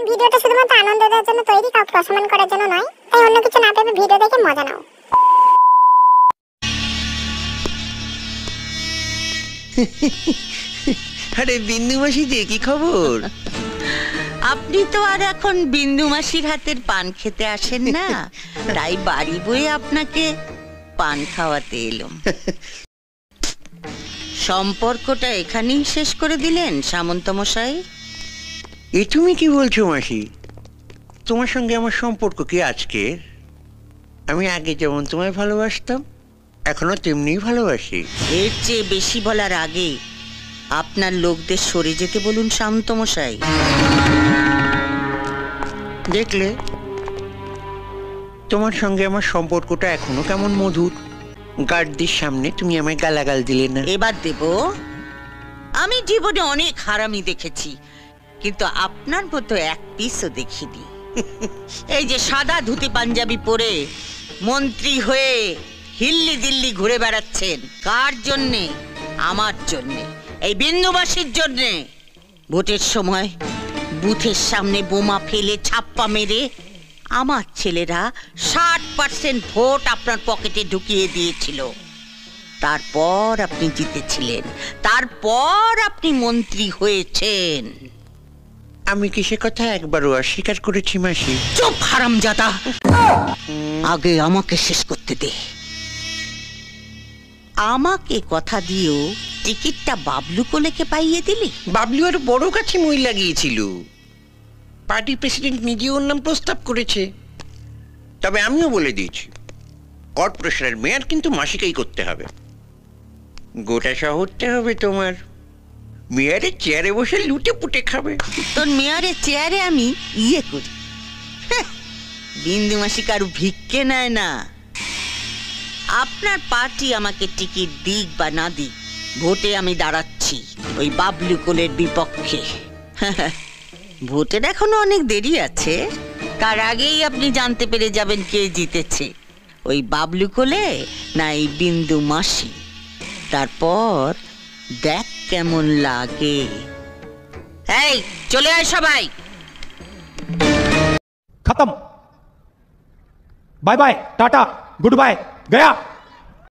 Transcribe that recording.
ভিডিওটা শুধুমাত্র আনন্দ দেওয়ার জন্য তৈরি, কাউকে অসম্মান করার জন্য নয়। তাই অন্য কিছু না ভেবে ভিডিও দেখে মজা নাও। আরে বিন্দু মাসি যে কি খবর? আপনি তো আর এখন বিন্দু মাসির হাতের পান খেতে আসেন না, তাই বাড়ি বয়ে আপনাকে পান খাওয়াতে এলাম। সম্পর্কটা এখানেই শেষ করে দিলেন সামন্ত মশাই? এ তুমি কি বলছো মাসি? তোমার সঙ্গে আমার সম্পর্ক কি আজকের? আমি আগে যেমন তোমায় ভালোবাসতাম এখনো তেমনি ভালোবাসি। এর চেয়ে বেশি বলার আগে আপনার লোকদের সরে যেতে বলুন শান্ত মশাই। দেখলে তোমার সঙ্গে আমার সম্পর্কটা এখনো কেমন মধুর। গার্ডদের সামনে তুমি আমায় গালাগাল দিলে না। এবার দেব। আমি জীবনে অনেক হারামি দেখেছি, কিন্তু আপনার মতো এক পিসও দেখিনি। এই যে সাদা ধুতি পাঞ্জাবি পরে মন্ত্রী হয়ে হিল্লি দিল্লি ঘুরে বেড়াচ্ছেন, কার জন্যে? আমার জন্যে, এই বিন্দুবাসীর জন্যে। ভোটের সময় বুথের সামনে বোমা ফেলে ছাপ্পা মেরে আমার ছেলেরা 60% ভোট আপনার পকেটে ঢুকিয়ে দিয়েছিল। তারপর আপনি জিতেছিলেন, তারপর আপনি মন্ত্রী হয়েছেন। আমি কি সে কথা একবারও অস্বীকার করেছি মাসি? চুপ হারামজাদা, আগে আমাকে শেষ করতে দে। আমাকে কথা দিয়েও টিকিটটা বাবলু কোলেকে পাইয়ে দিলি। বাবলু আর বড় কাছে মই লাগিয়েছিল। পার্টি প্রেসিডেন্ট নিজে ওর নাম প্রস্তাব করেছে। তবে আমিও বলে দিয়েছি, কর্পোরেশনের মেয়র কিন্তু মাসিকেই করতে হবে। গোটা শহরটা হবে তোমার। মেয়রের চেয়ারে বসে লুটে পুটে খাবে। তোর মেয়রের চেয়ারে আমি ইয়ে করি। বিন্দু মাসি কারু ভিক্ষে নেয় না। আপনার পার্টি আমাকে টিকিট দিক বা না দিক, ভোটে আমি দাঁড়াচ্ছি ওই বাবলু কোলের বিপক্ষে। ভোটের এখনো অনেক দেরি আছে, তার আগেই আপনি জানতে পেরে যাবেন কে জিতেছে, ওই বাবলু কোলে না এই বিন্দু মাসি। তারপর দেখ কেমন লাগে। এই চলে আয় সবাই। खत्म। Bye bye, tata, goodbye, गया।